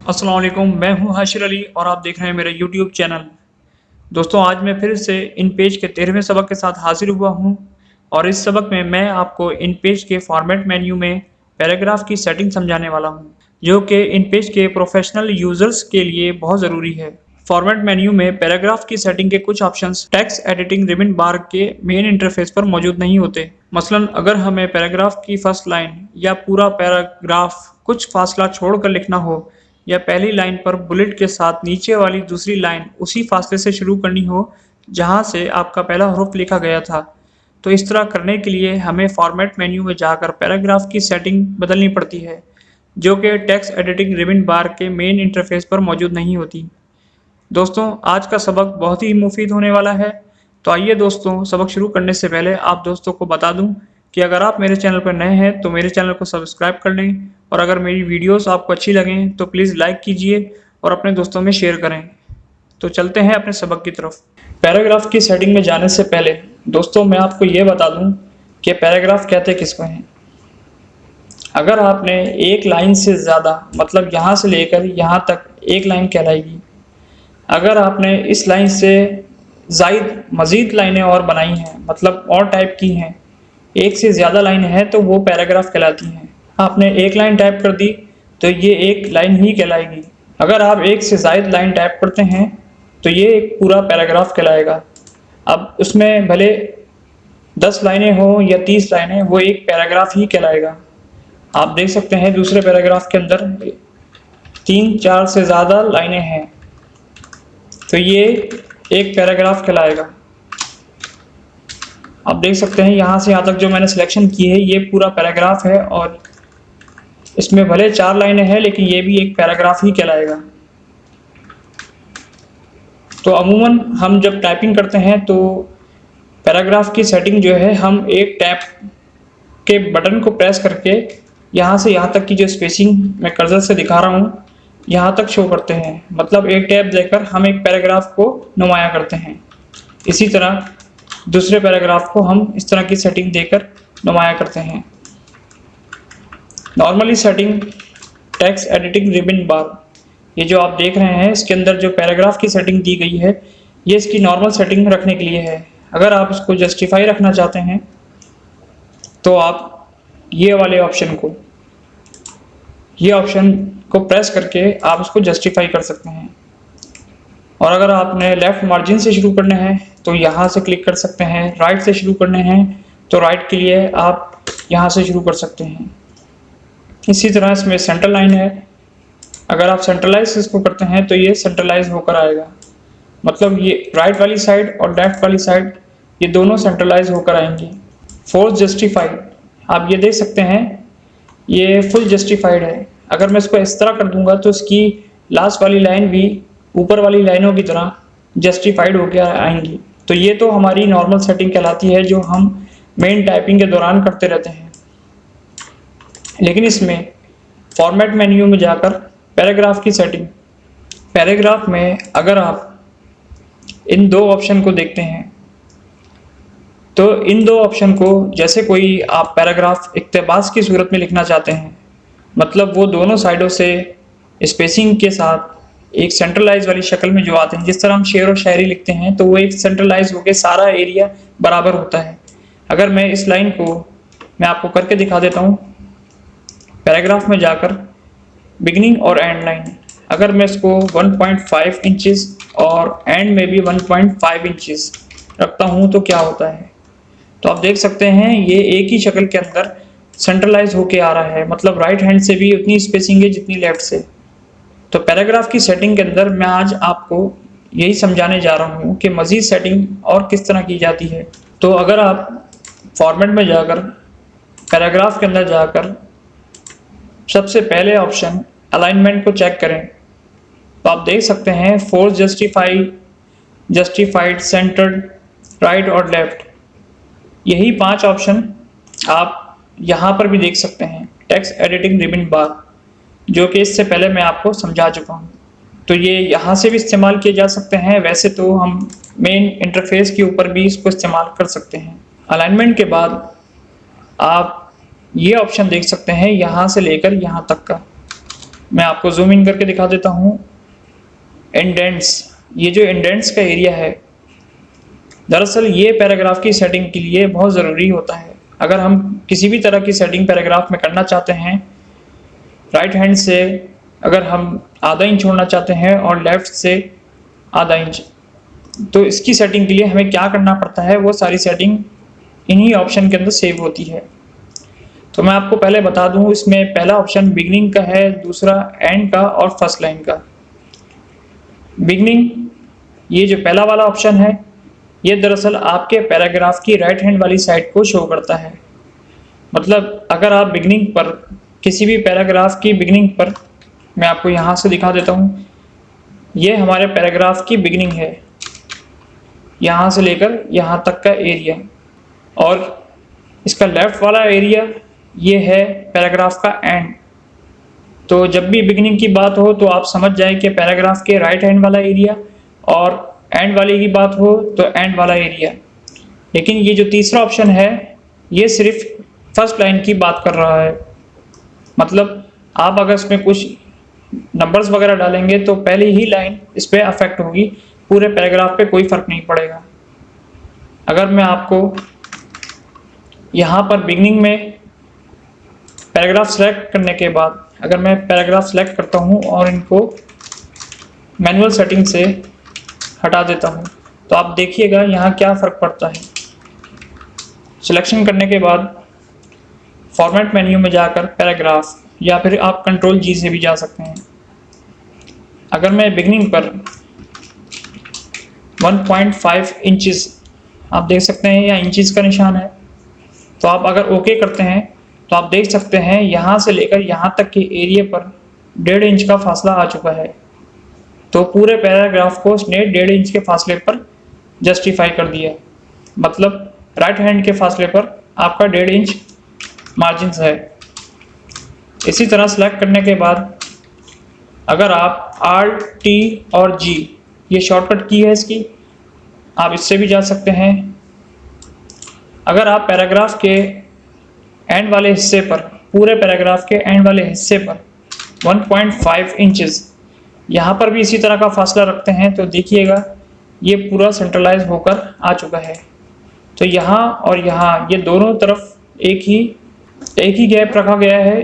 अस्सलाम वालेकुम, मैं हूं हाशिर अली और आप देख रहे हैं मेरा यूट्यूब चैनल। दोस्तों, आज मैं फिर से इन पेज के 13वें सबक के साथ हाजिर हुआ हूं और इस सबक में मैं आपको इन पेज के फॉर्मेट मेन्यू में पैराग्राफ की सेटिंग समझाने वाला हूं, जो कि इन पेज के प्रोफेशनल यूजर्स के लिए बहुत ज़रूरी है। फॉर्मेट मेन्यू में पैराग्राफ की सेटिंग के कुछ ऑप्शंस टेक्स्ट एडिटिंग रिबन बार के मेन इंटरफेस पर मौजूद नहीं होते। मसलन अगर हमें पैराग्राफ की फर्स्ट लाइन या पूरा पैराग्राफ कुछ फासला छोड़कर लिखना हो, या पहली लाइन पर बुलेट के साथ नीचे वाली दूसरी लाइन उसी फासले से शुरू करनी हो जहां से आपका पहला हरूफ लिखा गया था, तो इस तरह करने के लिए हमें फॉर्मेट मेन्यू में जाकर पैराग्राफ की सेटिंग बदलनी पड़ती है, जो कि टेक्स्ट एडिटिंग रिबन बार के मेन इंटरफेस पर मौजूद नहीं होती। दोस्तों, आज का सबक बहुत ही मुफीद होने वाला है। तो आइए दोस्तों, सबक शुरू करने से पहले आप दोस्तों को बता दूं कि अगर आप मेरे चैनल पर नए हैं तो मेरे चैनल को सब्सक्राइब कर लें, और अगर मेरी वीडियोस आपको अच्छी लगें तो प्लीज़ लाइक कीजिए और अपने दोस्तों में शेयर करें। तो चलते हैं अपने सबक की तरफ। पैराग्राफ की सेटिंग में जाने से पहले दोस्तों, मैं आपको ये बता दूं कि पैराग्राफ कहते किसको हैं। अगर आपने एक लाइन से ज़्यादा, मतलब यहाँ से लेकर यहाँ तक एक लाइन कहलाएगी। अगर आपने इस लाइन से ज़ायद मज़ीद लाइनें और बनाई हैं, मतलब और टाइप की हैं, एक से ज़्यादा लाइन है, तो वो पैराग्राफ कहलाती हैं। आपने एक लाइन टाइप कर दी तो ये एक लाइन ही कहलाएगी। अगर आप एक से ज़ायद लाइन टाइप करते हैं तो ये एक पूरा पैराग्राफ कहलाएगा। अब उसमें भले 10 लाइनें हो या 30 लाइनें, वो एक पैराग्राफ ही कहलाएगा। आप देख सकते हैं दूसरे पैराग्राफ के अंदर 3-4 से ज़्यादा लाइनें हैं, तो ये एक पैराग्राफ कहलाएगा। आप देख सकते हैं यहाँ से यहाँ तक जो मैंने सिलेक्शन की है ये पूरा पैराग्राफ है, और इसमें भले 4 लाइनें हैं लेकिन ये भी एक पैराग्राफ ही कहलाएगा। तो अमूमन हम जब टाइपिंग करते हैं तो पैराग्राफ की सेटिंग जो है, हम एक टैब के बटन को प्रेस करके यहाँ से यहाँ तक की जो स्पेसिंग मैं कर्सर से दिखा रहा हूँ यहाँ तक शो करते हैं। मतलब एक टैब देकर हम एक पैराग्राफ को नुमाया करते हैं। इसी तरह दूसरे पैराग्राफ को हम इस तरह की सेटिंग देकर नुमाया करते हैं। Normally setting text editing ribbon bar, ये जो आप देख रहे हैं इसके अंदर जो पैराग्राफ की सेटिंग दी गई है, ये इसकी नॉर्मल सेटिंग रखने के लिए है। अगर आप इसको जस्टिफाई रखना चाहते हैं तो आप ये वाले ऑप्शन को प्रेस करके आप इसको जस्टिफाई कर सकते हैं। और अगर आपने लेफ्ट मार्जिन से शुरू करने हैं तो यहाँ से क्लिक कर सकते हैं, राइट से शुरू करने हैं तो राइट के लिए आप यहाँ से शुरू कर सकते हैं। इसी तरह इसमें सेंटर लाइन है, अगर आप सेंट्रलाइज इसको करते हैं तो ये सेंट्रलाइज होकर आएगा। मतलब ये राइट वाली साइड और लेफ्ट वाली साइड ये दोनों सेंट्रलाइज होकर आएंगी। फोर्स जस्टिफाइड, आप ये देख सकते हैं ये फुल जस्टिफाइड है। अगर मैं इसको इस तरह कर दूंगा तो इसकी लास्ट वाली लाइन भी ऊपर वाली लाइनों की तरह जस्टिफाइड होकर आएंगी। तो ये तो हमारी नॉर्मल सेटिंग कहलाती है जो हम मेन टाइपिंग के दौरान करते रहते हैं। लेकिन इसमें फॉर्मेट मेन्यू में जाकर पैराग्राफ की सेटिंग, पैराग्राफ में अगर आप इन दो ऑप्शन को देखते हैं तो इन दो ऑप्शन को, जैसे कोई आप पैराग्राफ इक्तबास की सूरत में लिखना चाहते हैं, मतलब वो दोनों साइडों से स्पेसिंग के साथ एक सेंट्रलाइज वाली शक्ल में जो आते हैं, जिस तरह हम शेर और शायरी लिखते हैं तो वो एक सेंट्रलाइज होकर सारा एरिया बराबर होता है। अगर मैं इस लाइन को मैं आपको करके दिखा देता हूँ, पैराग्राफ में जाकर बिगिनिंग और एंड लाइन, अगर मैं इसको 1.5 इंचेस और एंड में भी 1.5 इंचेस रखता हूँ तो क्या होता है, तो आप देख सकते हैं ये एक ही शक्ल के अंदर सेंट्रलाइज होके आ रहा है। मतलब राइट हैंड से भी उतनी स्पेसिंग है जितनी लेफ्ट से। तो पैराग्राफ की सेटिंग के अंदर मैं आज आपको यही समझाने जा रहा हूँ कि मज़ीद सेटिंग और किस तरह की जाती है। तो अगर आप फॉर्मेट में जाकर पैराग्राफ के अंदर जाकर सबसे पहले ऑप्शन अलाइनमेंट को चेक करें तो आप देख सकते हैं फोर्स जस्टिफाइड, सेंटर्ड, राइट और लेफ्ट, यही 5 ऑप्शन आप यहाँ पर भी देख सकते हैं। टेक्स्ट एडिटिंग रिबन बार, जो कि इससे पहले मैं आपको समझा चुका हूँ, तो ये यहाँ से भी इस्तेमाल किए जा सकते हैं। वैसे तो हम मेन इंटरफेस के ऊपर भी इसको इस्तेमाल कर सकते हैं। अलाइनमेंट के बाद आप ये ऑप्शन देख सकते हैं यहाँ से लेकर यहाँ तक का। मैं आपको ज़ूम इन करके दिखा देता हूँ। इंडेंट्स, ये जो इंडेंट्स का एरिया है, दरअसल ये पैराग्राफ की सेटिंग के लिए बहुत ज़रूरी होता है। अगर हम किसी भी तरह की सेटिंग पैराग्राफ में करना चाहते हैं, राइट हैंड से अगर हम आधा इंच छोड़ना चाहते हैं और लेफ़्ट से आधा इंच, तो इसकी सेटिंग के लिए हमें क्या करना पड़ता है, वो सारी सेटिंग इन्हीं ऑप्शन के अंदर सेव होती है। तो मैं आपको पहले बता दूं, इसमें पहला ऑप्शन बिगनिंग का है, दूसरा एंड का और फर्स्ट लाइन का। बिगनिंग, ये जो पहला वाला ऑप्शन है, ये दरअसल आपके पैराग्राफ की राइट हैंड वाली साइड को शो करता है। मतलब अगर आप बिगनिंग पर, किसी भी पैराग्राफ की बिगनिंग पर, मैं आपको यहाँ से दिखा देता हूँ, ये हमारे पैराग्राफ की बिगनिंग है, यहाँ से लेकर यहाँ तक का एरिया, और इसका लेफ्ट वाला एरिया ये है पैराग्राफ का एंड। तो जब भी बिगिनिंग की बात हो तो आप समझ जाएं कि पैराग्राफ के राइट हैंड वाला एरिया, और एंड वाले की बात हो तो एंड वाला एरिया। लेकिन ये जो तीसरा ऑप्शन है, ये सिर्फ फर्स्ट लाइन की बात कर रहा है। मतलब आप अगर इसमें कुछ नंबर्स वगैरह डालेंगे तो पहली ही लाइन इस पर अफेक्ट होगी, पूरे पैराग्राफ पे कोई फर्क नहीं पड़ेगा। अगर मैं आपको यहाँ पर बिगिनिंग में पैराग्राफ सेलेक्ट करने के बाद, अगर मैं पैराग्राफ सेलेक्ट करता हूँ और इनको मैनुअल सेटिंग से हटा देता हूँ, तो आप देखिएगा यहाँ क्या फ़र्क पड़ता है। सिलेक्शन करने के बाद फॉर्मेट मेन्यू में जाकर पैराग्राफ, या फिर आप कंट्रोल जी से भी जा सकते हैं। अगर मैं बिगिनिंग पर 1.5 इंचेस आप देख सकते हैं, या इंचेस का निशान है, तो आप अगर ओके करते हैं तो आप देख सकते हैं यहाँ से लेकर यहाँ तक के एरिया पर 1.5 इंच का फासला आ चुका है। तो पूरे पैराग्राफ को उसने 1.5 इंच के फासले पर जस्टिफाई कर दिया। मतलब राइट हैंड के फासले पर आपका 1.5 इंच मार्जिन है। इसी तरह सेलेक्ट करने के बाद अगर आप Alt और G, ये शॉर्टकट की है इसकी, आप इससे भी जा सकते हैं। अगर आप पैराग्राफ के एंड वाले हिस्से पर, पूरे पैराग्राफ के एंड वाले हिस्से पर 1.5 इंचेस, यहाँ पर भी इसी तरह का फासला रखते हैं, तो देखिएगा ये पूरा सेंट्रलाइज होकर आ चुका है। तो यहाँ और यहाँ ये दोनों तरफ एक ही गैप रखा गया है।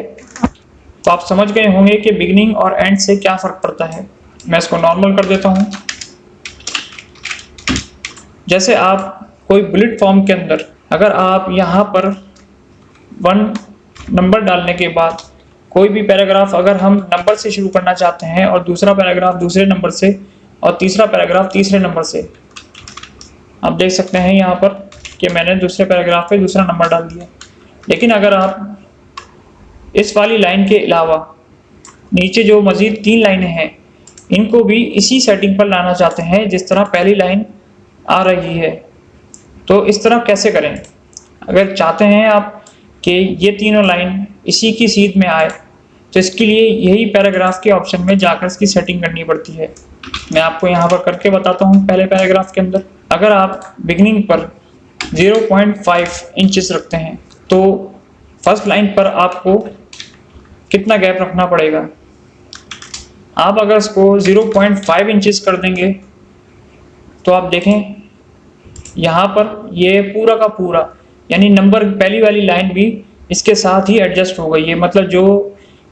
तो आप समझ गए होंगे कि बिगिनिंग और एंड से क्या फ़र्क पड़ता है। मैं इसको नॉर्मल कर देता हूँ। जैसे आप कोई बुलेट फॉर्म के अंदर, अगर आप यहाँ पर 1 नंबर डालने के बाद कोई भी पैराग्राफ अगर हम नंबर से शुरू करना चाहते हैं, और दूसरा पैराग्राफ दूसरे नंबर से, और तीसरा पैराग्राफ तीसरे नंबर से, आप देख सकते हैं यहाँ पर कि मैंने दूसरे पैराग्राफ पे दूसरा नंबर डाल दिया। लेकिन अगर आप इस वाली लाइन के अलावा नीचे जो मज़ीद 3 लाइनें हैं, इनको भी इसी सेटिंग पर लाना चाहते हैं जिस तरह पहली लाइन आ रही है, तो इस तरह कैसे करें? अगर चाहते हैं आप कि ये तीनों लाइन इसी की सीध में आए, तो इसके लिए यही पैराग्राफ के ऑप्शन में जाकर इसकी सेटिंग करनी पड़ती है। मैं आपको यहाँ पर करके बताता हूँ। पहले पैराग्राफ के अंदर अगर आप बिगिनिंग पर 0.5 इंचेस रखते हैं, तो फर्स्ट लाइन पर आपको कितना गैप रखना पड़ेगा? आप अगर इसको 0.5 इंचेस कर देंगे तो आप देखें यहाँ पर ये पूरा का पूरा, यानी नंबर पहली वाली लाइन भी इसके साथ ही एडजस्ट हो गई है। मतलब जो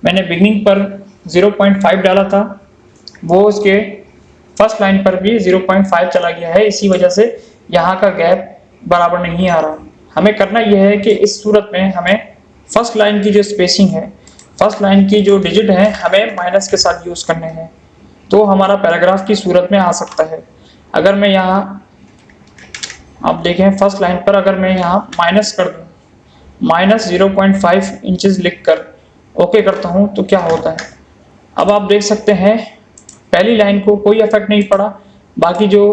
मैंने बिगिनिंग पर 0.5 डाला था, वो उसके फर्स्ट लाइन पर भी 0.5 चला गया है। इसी वजह से यहाँ का गैप बराबर नहीं आ रहा। हमें करना यह है कि इस सूरत में हमें फर्स्ट लाइन की जो स्पेसिंग है, फर्स्ट लाइन की जो डिजिट है, हमें माइनस के साथ यूज़ करने हैं, तो हमारा पैराग्राफ की सूरत में आ सकता है। अगर मैं यहाँ आप देखें फर्स्ट लाइन पर अगर मैं यहाँ माइनस कर दूँ, -0.5 इंचेस लिख कर ओके करता हूँ, तो क्या होता है? अब आप देख सकते हैं पहली लाइन को कोई इफेक्ट नहीं पड़ा, बाकी जो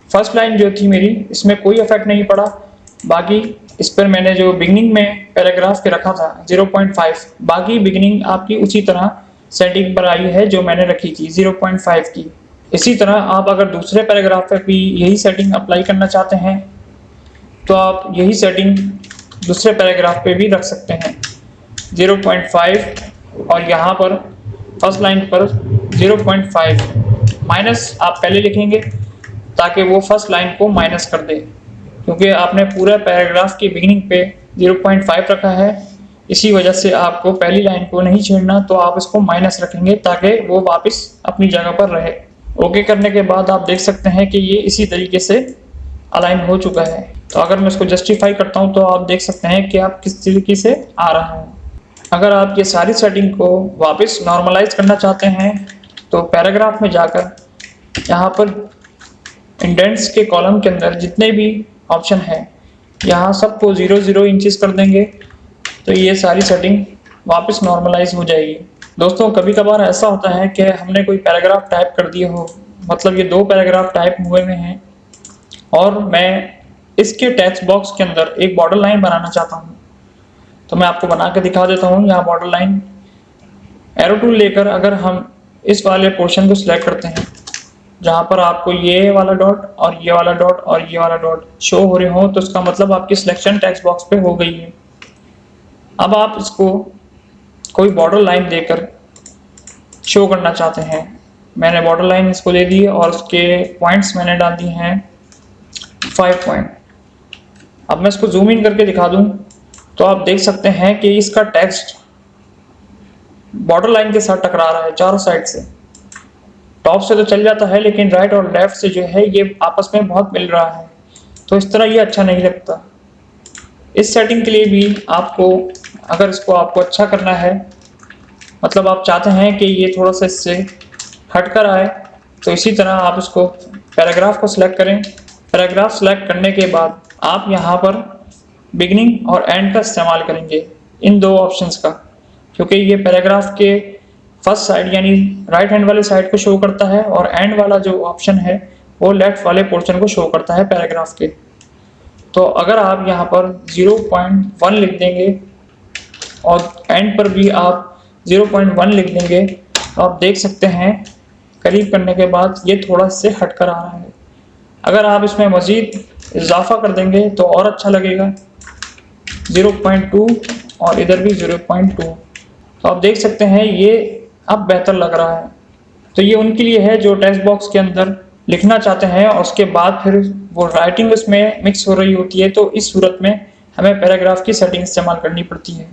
फर्स्ट लाइन जो थी मेरी, इसमें कोई इफेक्ट नहीं पड़ा। बाकी इस पर मैंने जो बिगिनिंग में पैराग्राफ के रखा था 0.5, बाकी बिगिनिंग आपकी उसी तरह सेटिंग पर आई है जो मैंने रखी थी 0.5 की। इसी तरह आप अगर दूसरे पैराग्राफ पर भी यही सेटिंग अप्लाई करना चाहते हैं, तो आप यही सेटिंग दूसरे पैराग्राफ पे भी रख सकते हैं 0.5, और यहाँ पर फर्स्ट लाइन पर 0.5 माइनस आप पहले लिखेंगे ताकि वो फर्स्ट लाइन को माइनस कर दे, क्योंकि आपने पूरा पैराग्राफ की बिगिनिंग पे 0.5 रखा है, इसी वजह से आपको पहली लाइन को नहीं छेड़ना, तो आप इसको माइनस रखेंगे ताकि वो वापस अपनी जगह पर रहे। ओके करने के बाद आप देख सकते हैं कि ये इसी तरीके से अलाइन हो चुका है। तो अगर मैं इसको जस्टिफाई करता हूँ तो आप देख सकते हैं कि आप किस तरीके से आ रहा है। अगर आप ये सारी सेटिंग को वापस नॉर्मलाइज करना चाहते हैं तो पैराग्राफ में जाकर यहाँ पर इंडेंट्स के कॉलम के अंदर जितने भी ऑप्शन है यहाँ सबको 0 इंचेस कर देंगे, तो ये सारी सेटिंग वापस नॉर्मलाइज हो जाएगी। दोस्तों कभी कभार ऐसा होता है कि हमने कोई पैराग्राफ टाइप कर दिया हो, मतलब ये 2 पैराग्राफ टाइप हुए हैं और मैं इसके टेक्स्ट बॉक्स के अंदर एक बॉर्डर लाइन बनाना चाहता हूँ, तो मैं आपको बना के दिखा देता हूँ। यहाँ बॉर्डर लाइन एरो टूल लेकर अगर हम इस वाले पोर्शन को सिलेक्ट करते हैं जहाँ पर आपको ये वाला डॉट और ये वाला डॉट और ये वाला डॉट शो हो रहे हो, तो इसका मतलब आपकी सिलेक्शन टेक्स्ट बॉक्स पे हो गई है। अब आप इसको कोई बॉर्डर लाइन देकर शो करना चाहते हैं। मैंने बॉर्डर लाइन इसको दे दी और उसके पॉइंट्स मैंने डाल दिए हैं 5 पॉइंट। अब मैं इसको जूम इन करके दिखा दूं तो आप देख सकते हैं कि इसका टेक्स्ट बॉर्डर लाइन के साथ टकरा रहा है चारों साइड से। टॉप से तो चल जाता है लेकिन राइट और लेफ्ट से जो है ये आपस में बहुत मिल रहा है, तो इस तरह ये अच्छा नहीं लगता। इस सेटिंग के लिए भी आपको, अगर इसको आपको अच्छा करना है, मतलब आप चाहते हैं कि ये थोड़ा सा इससे हटकर आए, तो इसी तरह आप इसको पैराग्राफ को सिलेक्ट करें। पैराग्राफ सिलेक्ट करने के बाद आप यहाँ पर बिगिनिंग और एंड का इस्तेमाल करेंगे, इन 2 ऑप्शंस का, क्योंकि ये पैराग्राफ के फर्स्ट साइड यानी राइट हैंड वाले साइड को शो करता है और एंड वाला जो ऑप्शन है वो लेफ्ट वाले पोर्शन को शो करता है पैराग्राफ के। तो अगर आप यहाँ पर 0.1 लिख देंगे और एंड पर भी आप 0.1 लिख देंगे तो आप देख सकते हैं करीब करने के बाद ये थोड़ा से हटकर आ रहा है। अगर आप इसमें मज़ीद इजाफा कर देंगे तो और अच्छा लगेगा, 0.2 और इधर भी 0.2, तो आप देख सकते हैं ये अब बेहतर लग रहा है। तो ये उनके लिए है जो टेक्स्ट बॉक्स के अंदर लिखना चाहते हैं और उसके बाद फिर वो राइटिंग उसमें मिक्स हो रही होती है, तो इस सूरत में हमें पैराग्राफ की सेटिंग इस्तेमाल करनी पड़ती है।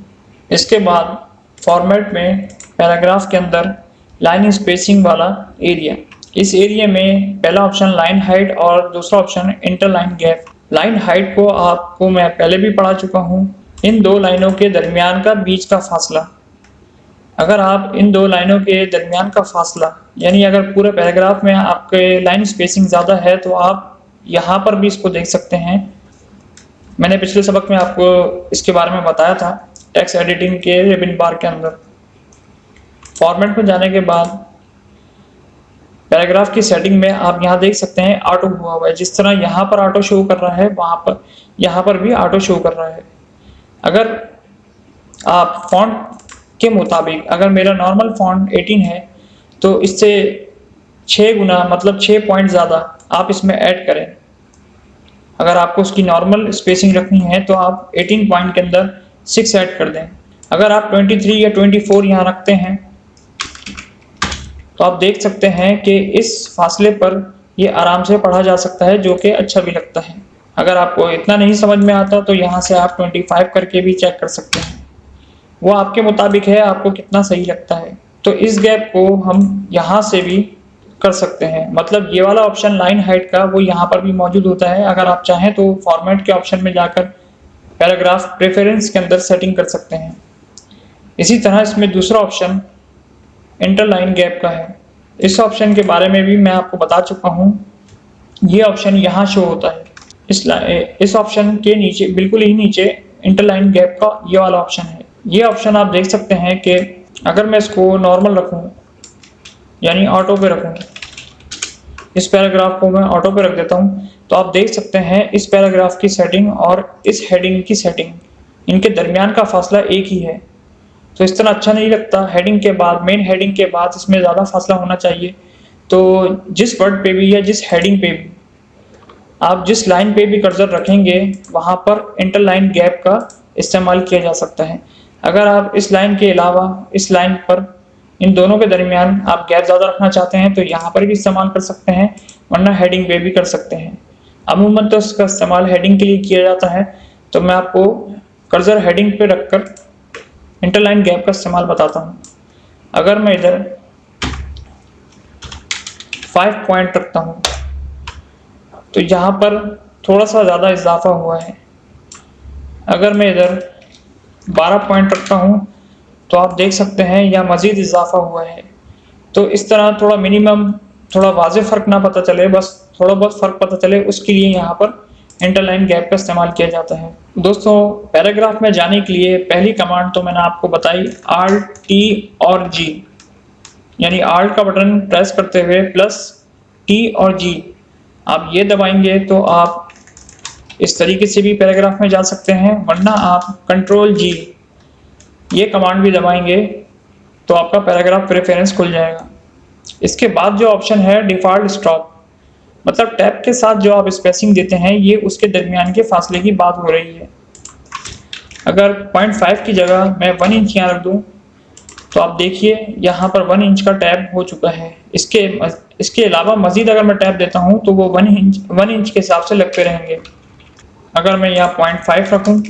इसके बाद फॉर्मेट में पैराग्राफ के अंदर लाइन स्पेसिंग वाला एरिया, इस एरिया में पहला ऑप्शन लाइन हाइट और दूसरा option interline gap. Line height को आपको मैं पहले भी पढ़ा चुका हूँ, इन 2 लाइनों के दरमियान का बीच का फासला। अगर आप इन 2 लाइनों के दरमियान का फासला, यानी अगर पूरे पैराग्राफ में आपके लाइन स्पेसिंग ज़्यादा है तो आप यहाँ पर भी इसको देख सकते हैं। मैंने पिछले सबक में आपको इसके बारे में बताया था टेक्स्ट एडिटिंग के रिबन बार के अंदर। फॉर्मेट में जाने के बाद पैराग्राफ की सेटिंग में आप यहाँ देख सकते हैं ऑटो हुआ है, जिस तरह यहाँ पर ऑटो शो कर रहा है वहाँ पर यहाँ पर भी ऑटो शो कर रहा है। अगर आप फॉन्ट के मुताबिक, अगर मेरा नॉर्मल फॉन्ट 18 है तो इससे 6 गुना मतलब 6 पॉइंट ज़्यादा आप इसमें ऐड करें। अगर आपको उसकी नॉर्मल स्पेसिंग रखनी है तो आप 18 पॉइंट के अंदर 6 ऐड कर दें। अगर आप 23 या 24 यहाँ रखते हैं तो आप देख सकते हैं कि इस फासले पर ये आराम से पढ़ा जा सकता है, जो कि अच्छा भी लगता है। अगर आपको इतना नहीं समझ में आता तो यहाँ से आप 25 करके भी चेक कर सकते हैं, वो आपके मुताबिक है आपको कितना सही लगता है। तो इस गैप को हम यहाँ से भी कर सकते हैं, मतलब ये वाला ऑप्शन लाइन हाइट का वो यहाँ पर भी मौजूद होता है। अगर आप चाहें तो फॉर्मेट के ऑप्शन में जाकर पैराग्राफ प्रेफरेंस के अंदर सेटिंग कर सकते हैं। इसी तरह इसमें दूसरा ऑप्शन इंटरलाइन गैप का है। इस ऑप्शन के बारे में भी मैं आपको बता चुका हूँ, ये ऑप्शन यहाँ शो होता है। इस ऑप्शन के नीचे, बिल्कुल ही नीचे इंटरलाइन गैप का ये वाला ऑप्शन है। ये ऑप्शन आप देख सकते हैं कि अगर मैं इसको नॉर्मल रखूँ यानी ऑटो पे रखूँ, इस पैराग्राफ को मैं ऑटो पे रख देता हूँ, तो आप देख सकते हैं इस पैराग्राफ की सेटिंग और इस हेडिंग की सेटिंग, इनके दरमियान का फासला एक ही है। तो इस तरह अच्छा नहीं लगता। हेडिंग के बाद, मेन हेडिंग के बाद इसमें ज़्यादा फासला होना चाहिए। तो जिस वर्ड पे भी या जिस हेडिंग पे भी आप जिस लाइन पे भी कर्सर रखेंगे वहाँ पर इंटरलाइन गैप का इस्तेमाल किया जा सकता है। अगर आप इस लाइन के अलावा इस लाइन पर इन दोनों के दरमियान आप गैप ज़्यादा रखना चाहते हैं तो यहाँ पर भी इस्तेमाल कर सकते हैं, वरना हेडिंग पे भी कर सकते हैं। अमूमन तो इसका इस्तेमाल हेडिंग के लिए किया जाता है, तो मैं आपको कर्सर हेडिंग पे रखकर इंटरलाइन गैप का इस्तेमाल बताता हूँ। अगर मैं इधर 5 पॉइंट रखता हूँ तो यहाँ पर थोड़ा सा ज़्यादा इजाफा हुआ है। अगर मैं इधर 12 पॉइंट रखता हूँ तो आप देख सकते हैं यहाँ मज़ीद इजाफा हुआ है। तो इस तरह थोड़ा मिनिमम, थोड़ा वाज़ेह फ़र्क ना पता चले, बस थोड़ा बहुत फ़र्क पता चले, उसके लिए यहाँ पर इंटरलाइन गैप का इस्तेमाल किया जाता है। दोस्तों, पैराग्राफ में जाने के लिए पहली कमांड तो मैंने आपको बताई Alt T और G, यानी Alt का बटन प्रेस करते हुए प्लस T और G आप ये दबाएंगे तो आप इस तरीके से भी पैराग्राफ में जा सकते हैं, वरना आप Ctrl G ये कमांड भी दबाएंगे तो आपका पैराग्राफ प्रेफरेंस खुल जाएगा। इसके बाद जो ऑप्शन है डिफ़ॉल्ट स्टॉप, मतलब टैब के साथ जो आप स्पेसिंग देते हैं ये उसके दरमियान के फासले की बात हो रही है। अगर 0.5 की जगह मैं 1 इंच यहाँ रख दूँ तो आप देखिए यहाँ पर 1 इंच का टैब हो चुका है। इसके अलावा मज़ीद अगर मैं टैब देता हूँ तो वो 1 इंच के हिसाब से लगते रहेंगे। अगर मैं यहाँ 0.5 रखूँ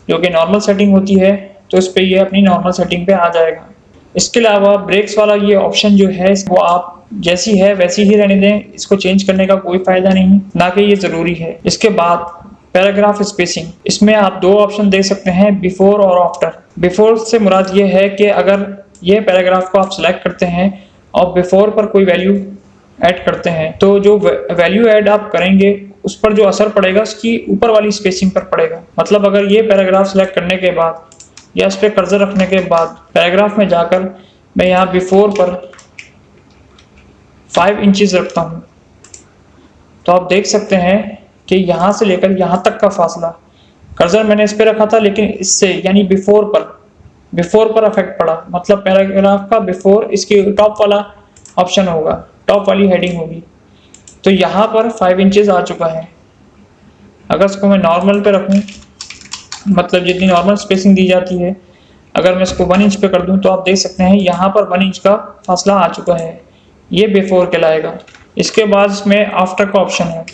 जो कि नॉर्मल सेटिंग होती है तो इस पर ये अपनी नॉर्मल सेटिंग पे आ जाएगा। इसके अलावा ब्रेक्स वाला ये ऑप्शन जो है वो आप जैसी है वैसी ही रहने दें, इसको चेंज करने का कोई फायदा नहीं, ना कि ये ज़रूरी है। इसके बाद पैराग्राफ स्पेसिंग, इसमें आप 2 ऑप्शन दे सकते हैं, बिफोर और आफ्टर। बिफोर से मुराद ये है कि अगर ये पैराग्राफ को आप सिलेक्ट करते हैं और बिफोर पर कोई वैल्यू ऐड करते हैं तो जो वैल्यू ऐड आप करेंगे उस पर जो असर पड़ेगा उसकी ऊपर वाली स्पेसिंग पर पड़ेगा। मतलब अगर ये पैराग्राफ सिलेक्ट करने के बाद या इस पर कर्सर रखने के बाद पैराग्राफ में जाकर मैं यहाँ बिफोर पर 5 इंचेस रखता हूँ तो आप देख सकते हैं कि यहाँ से लेकर यहाँ तक का फासला, कर्सर मैंने इस पर रखा था लेकिन इससे यानी बिफोर पर अफेक्ट पड़ा। मतलब पैराग्राफ का बिफोर इसकी टॉप वाला ऑप्शन होगा, टॉप वाली हेडिंग होगी, तो यहाँ पर 5 इंचेस आ चुका है। अगर इसको मैं नॉर्मल पे रखूँ, मतलब जितनी नॉर्मल स्पेसिंग दी जाती है, अगर मैं इसको 1 इंच पे कर दूं तो आप देख सकते हैं यहाँ पर 1 इंच का फासला आ चुका है, ये बिफोर कहलाएगा। इसके बाद इसमें आफ्टर का ऑप्शन है,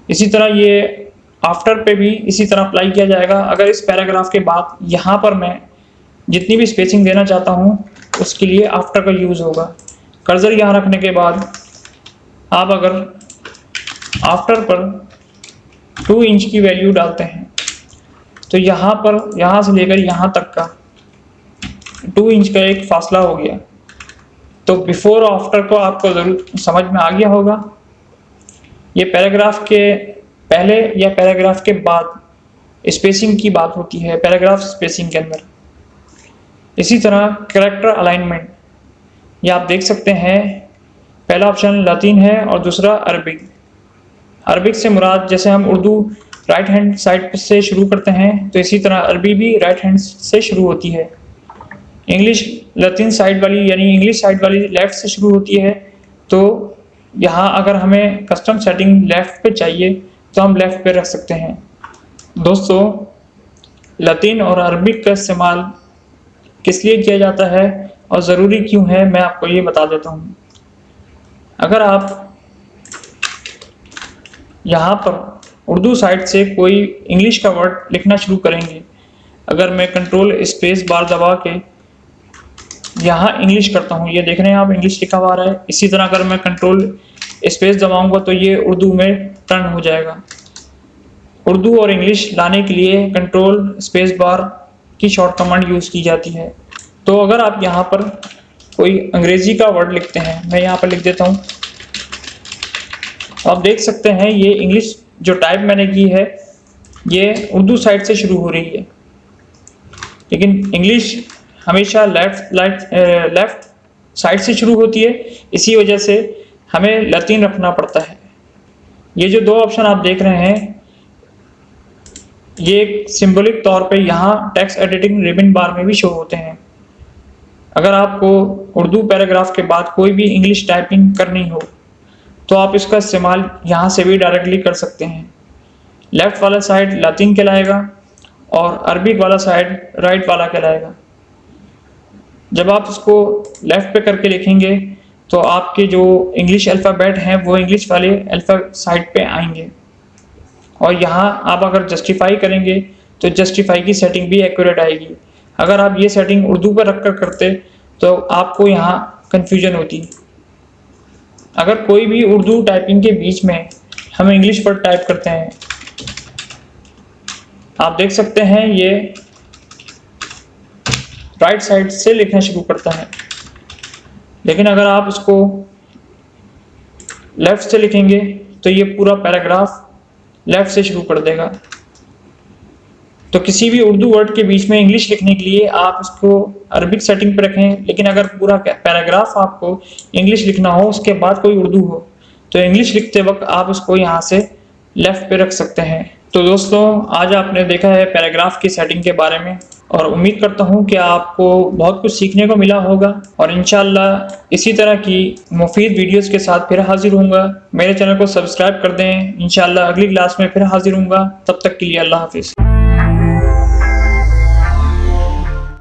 इसी तरह ये आफ्टर पे भी इसी तरह अप्लाई किया जाएगा। अगर इस पैराग्राफ के बाद यहाँ पर मैं जितनी भी स्पेसिंग देना चाहता हूँ उसके लिए आफ्टर का यूज़ होगा। कर्सर यहाँ रखने के बाद आप अगर आफ्टर पर 2 इंच की वैल्यू डालते हैं तो यहाँ से लेकर यहाँ तक का 2 इंच का एक फासला हो गया। तो बिफोर और आफ्टर को आपको ज़रूर समझ में आ गया होगा। ये पैराग्राफ के पहले या पैराग्राफ के बाद स्पेसिंग की बात होती है, पैराग्राफ स्पेसिंग के अंदर। इसी तरह कैरेक्टर अलाइनमेंट, ये आप देख सकते हैं पहला ऑप्शन लातीन है और दूसरा अरबिक। अरबिक से मुराद जैसे हम उर्दू राइट हैंड साइड से शुरू करते हैं तो इसी तरह अरबी भी राइट हैंड से शुरू होती है। इंग्लिश लातीन साइड वाली यानी इंग्लिश साइड वाली लेफ़्ट से शुरू होती है। तो यहाँ अगर हमें कस्टम सेटिंग लेफ़्ट पे चाहिए तो हम लेफ़्ट पे रख सकते हैं। दोस्तों, लातीन और अरबिक का इस्तेमाल किस लिए किया जाता है और ज़रूरी क्यों है मैं आपको ये बता देता हूँ। अगर आप यहाँ पर उर्दू साइड से कोई इंग्लिश का वर्ड लिखना शुरू करेंगे, अगर मैं कंट्रोल स्पेस बार दबा के यहाँ इंग्लिश करता हूँ, ये देख रहे हैं आप इंग्लिश लिखा हुआ आ रहा है। इसी तरह अगर मैं कंट्रोल स्पेस दबाऊंगा तो ये उर्दू में टर्न हो जाएगा। उर्दू और इंग्लिश लाने के लिए कंट्रोल स्पेस बार की शॉर्ट कमांड यूज़ की जाती है। तो अगर आप यहाँ पर कोई अंग्रेज़ी का वर्ड लिखते हैं, मैं यहाँ पर लिख देता हूँ, आप देख सकते हैं ये इंग्लिश जो टाइप मैंने की है ये उर्दू साइड से शुरू हो रही है, लेकिन इंग्लिश हमेशा लेफ्ट साइड से शुरू होती है। इसी वजह से हमें लातीन रखना पड़ता है। ये जो 2 ऑप्शन आप देख रहे हैं ये एक सिंबॉलिक तौर पे यहाँ टेक्स्ट एडिटिंग रिबन बार में भी शो होते हैं। अगर आपको उर्दू पैराग्राफ के बाद कोई भी इंग्लिश टाइपिंग करनी हो तो आप इसका इस्तेमाल यहाँ से भी डायरेक्टली कर सकते हैं। लेफ़्ट वाला साइड लातीन कहलाएगा और अरबिक वाला साइड राइट वाला कहलाएगा। जब आप इसको लेफ्ट पे करके लिखेंगे तो आपके जो इंग्लिश अल्फ़ाबेट हैं वो इंग्लिश वाले अल्फ़ा साइड पे आएंगे। और यहाँ आप अगर जस्टिफाई करेंगे तो जस्टिफाई की सेटिंग भी एक्यूरेट आएगी। अगर आप ये सेटिंग उर्दू पर रखकर करते तो आपको यहाँ कन्फ्यूजन होती। अगर कोई भी उर्दू टाइपिंग के बीच में हम इंग्लिश पर टाइप करते हैं, आप देख सकते हैं ये राइट साइड से लिखना शुरू करता है, लेकिन अगर आप इसको लेफ्ट से लिखेंगे तो ये पूरा पैराग्राफ लेफ्ट से शुरू कर देगा। तो किसी भी उर्दू वर्ड के बीच में इंग्लिश लिखने के लिए आप इसको अरबिक सेटिंग पे रखें, लेकिन अगर पूरा पैराग्राफ आपको इंग्लिश लिखना हो उसके बाद कोई उर्दू हो तो इंग्लिश लिखते वक्त आप उसको यहाँ से लेफ्ट पे रख सकते हैं। तो दोस्तों, आज आपने देखा है पैराग्राफ की सेटिंग के बारे में, और उम्मीद करता हूँ कि आपको बहुत कुछ सीखने को मिला होगा। और इंशाल्लाह इसी तरह की मुफीद वीडियोस के साथ फिर हाजिर होऊंगा। मेरे चैनल को सब्सक्राइब कर दें। इंशाल्लाह अगली क्लास में फिर हाजिर होऊंगा। तब तक के लिए अल्लाह हाफिज़।